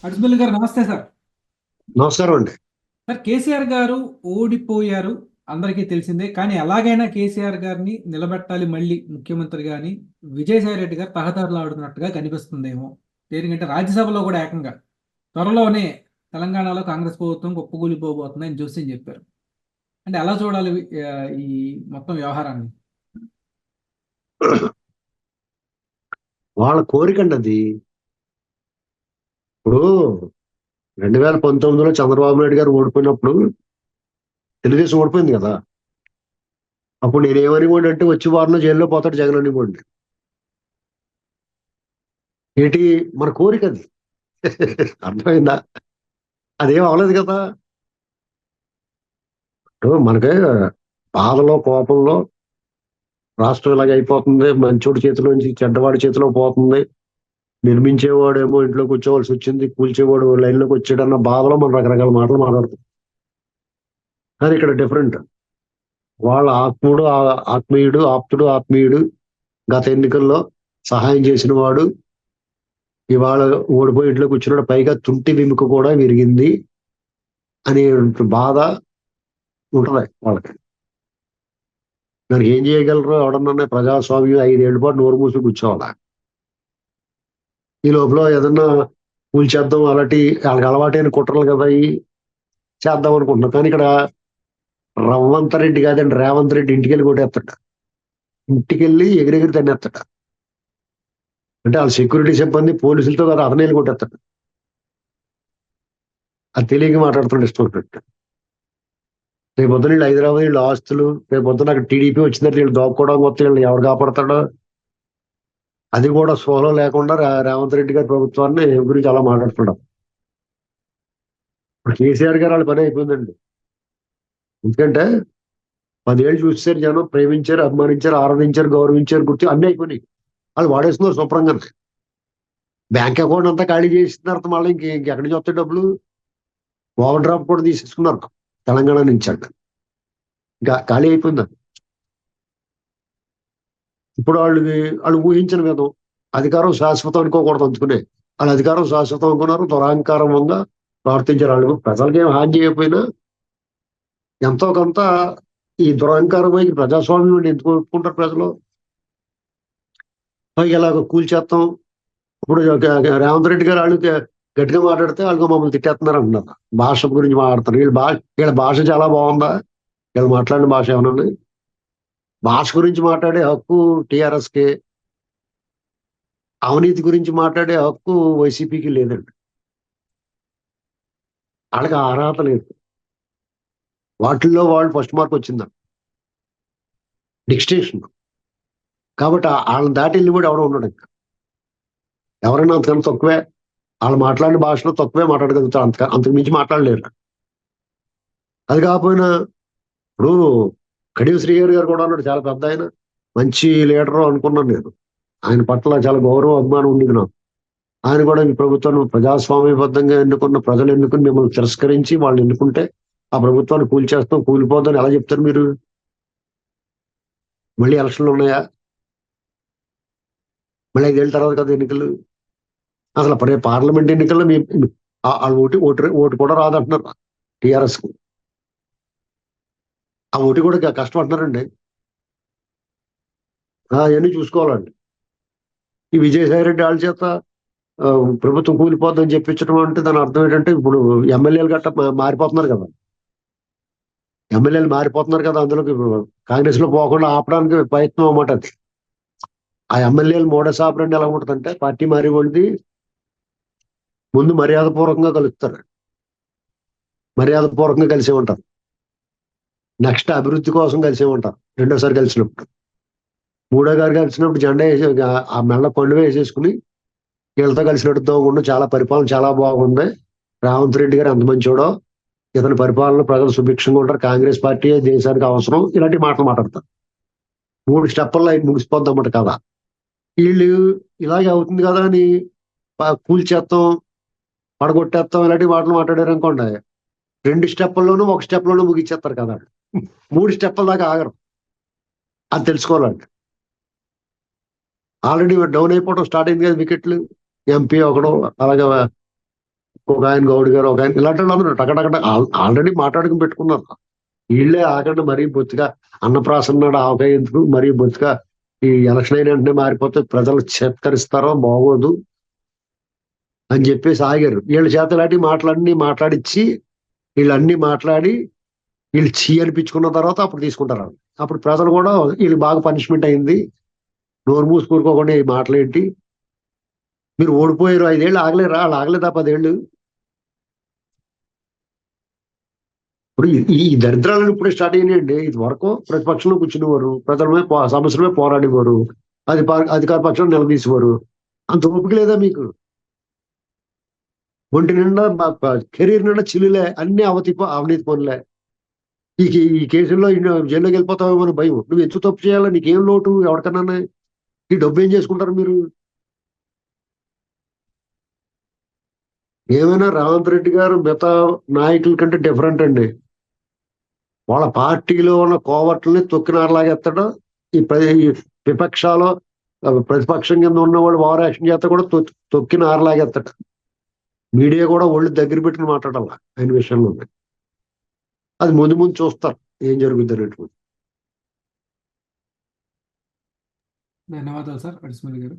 అడిసిపల్లి గారు నమస్తే సార్. నమస్కారం అండి. సార్, కేసీఆర్ గారు ఓడిపోయారు, అందరికీ తెలిసిందే. కానీ ఎలాగైనా కేసీఆర్ గారిని నిలబెట్టాలి మళ్ళీ ముఖ్యమంత్రిగా అని విజయసాయి రెడ్డి గారు తహతహలాడుతున్నట్టుగా కనిపిస్తుందేమో. దేనికంటే రాజ్యసభలో కూడా ఏకంగా త్వరలోనే తెలంగాణలో కాంగ్రెస్ ప్రభుత్వం కుప్పకూలిపోబోతుందని జోస్యం చెప్పారు. అంటే ఎలా చూడాలి ఈ మొత్తం వ్యవహారాన్ని? వాళ్ళ కోరికండి అది. ఇప్పుడు 2019లో చంద్రబాబు నాయుడు గారు ఓడిపోయినప్పుడు తెలుగుదేశం ఓడిపోయింది కదా. అప్పుడు నేనేమనివ్వండి అంటే వచ్చి వారంలో జైల్లో పోతాడు జగన్ అనివ్వండి. ఏంటి మన కోరిక అది. అర్థమైందా? అదేం అవ్వలేదు కదా. ఇప్పుడు మనకి బాధలో కోపంలో రాష్ట్రం ఇలాగ అయిపోతుంది, మంచోడి చేతిలో నుంచి చెడ్డవాడి చేతిలో పోతుంది, నిర్మించేవాడేమో ఇంట్లో కూర్చోవలసి వచ్చింది, కూల్చేవాడు లైన్లోకి వచ్చాడన్న బాధలో మనం రకరకాల మాటలు మాట్లాడుతాం. కానీ ఇక్కడ డిఫరెంట్. వాళ్ళ ఆత్మీయుడు, ఆప్తుడు, ఆత్మీయుడు, గత ఎన్నికల్లో సహాయం చేసిన వాడు ఇవాళ ఓడిపోయి ఇంట్లో కూర్చున్నాడు, పైగా తుంటి వెముక కూడా విరిగింది అనే బాధ ఉంటది వాళ్ళకి. దానికి ఏం చేయగలరు? ఎవడన్నా ప్రజాస్వామ్యం 5 ఏళ్ల పాటు నోరు మూసి కూర్చోవాలా? ఈ లోపల ఏదన్నా కూల్చేద్దాం అలాంటి వాళ్ళకి అలవాటైన కుట్రలు కదా అవి చేద్దాం అనుకుంటున్నాం. కానీ ఇక్కడ రవ్వంత రెడ్డి కాదండి, రేవంత్ రెడ్డి ఇంటికి వెళ్ళి కొట్టేస్తాడు. ఇంటికి వెళ్ళి ఎగిరెగిరి తన్నేస్తాడు. అంటే వాళ్ళ సెక్యూరిటీ సిబ్బంది పోలీసులతో కదా అతనే వెళ్ళి కొట్టేస్తాడు. అది తెలియక మాట్లాడుతున్నాడు ఇష్టం వచ్చినట్టు. రేపు పొద్దున వీళ్ళు హైదరాబాద్, వీళ్ళు ఆస్తులు, రేపు పొద్దున అక్కడ టీడీపీ వచ్చిందంటే వీళ్ళు దోపుకోవడం మొత్తం వీళ్ళు ఎవరు కాపాడతాడో అది కూడా సోలో లేకుండా రేవంత్ రెడ్డి గారి ప్రభుత్వాన్ని గురించి అలా మాట్లాడుతున్నాడు. ఇప్పుడు కేసీఆర్ గారు వాళ్ళ పని అయిపోయిందండి. ఎందుకంటే 10 ఏళ్ళు చూసారు జనం, ప్రేమించారు, అభిమానించారు, ఆరాధించారు, గౌరవించారు, గుర్తు అన్నీ అయిపోయినాయి. వాళ్ళు వాడేస్తున్నారు శుభ్రంగా. బ్యాంక్ అకౌంట్ అంతా ఖాళీ చేసిన తర్వాత మళ్ళీ ఇంకెక్కడి నుంచి వస్తాయి డబ్బులు? ఓవర్ డ్రాఫ్ట్ కూడా తీసేసుకున్నారు తెలంగాణ నుంచి. అంట ఇంకా ఖాళీ అయిపోయింది. ఇప్పుడు వాళ్ళు ఊహించిన విధం అధికారం శాశ్వతం అనుకోకూడదు అందుకునే. వాళ్ళ అధికారం శాశ్వతం అనుకున్నారు, దురాంకారంగా ప్రవర్తించారు. వాళ్ళు ప్రజలకి ఏం హాని చేయకపోయినా ఎంతో కొంత ఈ దురహంకారమై ప్రజాస్వామ్యం ఎందుకు ఒప్పుకుంటారు ప్రజలు? ఇలాగ కూల్చేస్తాం. ఇప్పుడు రేవంత్ రెడ్డి గారు వాళ్ళు గట్టిగా మాట్లాడితే వాళ్ళు మమ్మల్ని తిట్టేస్తున్నారు అంటున్నారు. భాష గురించి మాట్లాడుతున్నారు. వీళ్ళ భాష చాలా బాగుందా? వీళ్ళు మాట్లాడిన భాష ఏమన్నా? భాష గురించి మాట్లాడే హక్కు టిఆర్ఎస్కి, అవినీతి గురించి మాట్లాడే హక్కు వైసీపీకి లేదండి. వాళ్ళకి ఆ అర్హత లేదు. వాటిల్లో వాళ్ళు ఫస్ట్ మార్క్ వచ్చిందండి, డిక్స్టేషన్. కాబట్టి వాళ్ళని దాటి వెళ్ళి కూడా ఎవడో ఉన్నాడు. ఇంకా ఎవరైనా అంతకన్నా తక్కువే, వాళ్ళు మాట్లాడిన భాషలో తక్కువే మాట్లాడగలుగుతారు, అంతకు మించి మాట్లాడలేరు. అది కాకపోయినా ఇప్పుడు కడియం శ్రీహరి గారు కూడా అన్నాడు, చాలా పెద్ద ఆయన, మంచి లీడరు అనుకున్నాను నేను. ఆయన పట్ల చాలా గౌరవం, అభిమానం ఉండేది నాకు. ఆయన కూడా ఈ ప్రభుత్వాన్ని ప్రజాస్వామ్యబద్ధంగా ఎన్నుకున్న ప్రజలు ఎన్నుకుని మిమ్మల్ని తిరస్కరించి వాళ్ళు ఎన్నుకుంటే ఆ ప్రభుత్వాన్ని కూల్చేస్తాం, కూలిపోద్దని ఎలా చెప్తారు మీరు? మళ్ళీ ఎలక్షన్లు ఉన్నాయా? మళ్ళీ 5 ఏళ్ళ తర్వాత కదా ఎన్నికలు. అసలు పార్లమెంట్ ఎన్నికల్లో వాళ్ళు ఓటు కూడా రాదంటున్నారు టిఆర్ఎస్ కు. ఆ ఓటు కూడా కష్టపడుతున్నారండి. అవన్నీ చూసుకోవాలండి. ఈ విజయసాయి రెడ్డి వాళ్ళ చేత ప్రభుత్వం కూలిపోద్దని చెప్పించడం అంటే దాని అర్థం ఏంటంటే ఇప్పుడు ఎమ్మెల్యేలు గట్ట మారిపోతున్నారు కదా. ఎమ్మెల్యేలు మారిపోతున్నారు కదా, అందులోకి కాంగ్రెస్ లో పోకుండా ఆపడానికి ప్రయత్నం అన్నమాట అది. ఆ ఎమ్మెల్యేలు మోడస్ ఆపరేండి ఎలా ఉంటుందంటే, పార్టీ మారి వాళ్ళది ముందు మర్యాదపూర్వకంగా కలుస్తారు, మర్యాదపూర్వకంగా కలిసే ఉంటారు. నెక్స్ట్ అభివృద్ధి కోసం కలిసే ఉంటారు. రెండోసారి కలిసినప్పుడు, మూడో గారు కలిసినప్పుడు జెండా వేసి ఆ మెళ్ళ పండుగ వేసేసుకుని వీళ్ళతో కలిసినట్టు తోకుండా చాలా పరిపాలన చాలా బాగుంది, రేవంత్ రెడ్డి గారు ఎంత మంచోడో, ఇతని పరిపాలన ప్రజలు సుభిక్షంగా ఉంటారు, కాంగ్రెస్ పార్టీ దేశానికి అవసరం, ఇలాంటి మాటలు మాట్లాడతారు. 3 స్టెప్పుల్లో ముగిసిపోద్ది అన్నమాట కదా. వీళ్ళు ఇలాగే అవుతుంది కదా అని కూల్చేస్తాం, పడగొట్టేస్తాం, ఇలాంటి మాటలు మాట్లాడారు అనుకోండి, 2 స్టెప్పుల్లోనూ 1 స్టెప్లోనూ ముగిచ్చేస్తారు కదా. 3 స్టెప్పుల దాకా ఆగరు. అది తెలుసుకోవాలండి. ఆల్రెడీ డౌన్ అయిపోవడం స్టార్ట్ అయింది కదా వికెట్లు. ఎంపీ ఒకడు, అలాగే ఒక ఆయన గౌడ్ గారు, ఒక ఆయన ఇలాంటి వాళ్ళందరూ టకటక ఆల్రెడీ మాట్లాడుకుని పెట్టుకున్నారు. వీళ్ళే ఆగండి మరీ బొత్తిగా అన్నప్రాసన నాడు ఆవకాయ ఎందుకు మరీ బొత్తిగా ఈ ఎలక్షన్ అయిన వెంటనే మారిపోతే ప్రజలు చేత్కరిస్తారో బాగోదు అని చెప్పేసి ఆగారు. వీళ్ళ చేత ఇలాంటి మాటలన్నీ మాట్లాడిచ్చి వీళ్ళన్నీ మాట్లాడి వీళ్ళు చీ అనిపించుకున్న తర్వాత అప్పుడు తీసుకుంటారు వాళ్ళు. అప్పుడు ప్రజలు కూడా వీళ్ళు బాగా పనిష్మెంట్ అయింది, నోరు మూసుకూరుకోకుండా ఈ మాటలేంటి, మీరు ఓడిపోయారు 5 ఏళ్ళు ఆగలేరా, వాళ్ళు ఆగలేదా 10 ఏళ్ళు. ఇప్పుడు ఈ దరిద్రాలను ఇప్పుడే స్టార్ట్ అయినాయండి. ఇది వరకు ప్రతిపక్షంలో కూర్చునేవారు, ప్రజల మీద సమస్యల మీద పోరాడేవారు, అధికార పక్షం నిలదీసేవారు. అంత ఓపిక లేదా మీకు? ఒంటి నిండా కెరీర్ నిండా చిల్లులే, అన్ని అవినీతి పనులే. ఈ కేసుల్లో జైల్లోకి వెళ్ళిపోతావేమో అని భయం. నువ్వు ఎందుకు తప్పు చేయాలా, నీకేం లోటు ఎవరికన్నా? ఈ డబ్బు ఏం చేసుకుంటారు మీరు? ఏమైనా రేవంత్ రెడ్డి గారు మిగతా నాయకుల కంటే డిఫరెంట్ అండి. వాళ్ళ పార్టీలో ఉన్న కోవట్లని తొక్కినారలాగెత్తడం, ఈ విపక్షాలు ప్రతిపక్షం కింద ఉన్న వాళ్ళు ఓవర్ యాక్షన్ చేస్తే కూడా తొక్కినారలాగెత్తడం. మీడియా కూడా ఒళ్ళు దగ్గర పెట్టుకుని మాట్లాడాల ఆయన విషయంలో. అది ముందు ముందు చూస్తారు ఏం జరుగుద్ది అనేటువంటి. ధన్యవాదాలు సార్ అడిస్మల్ గారు.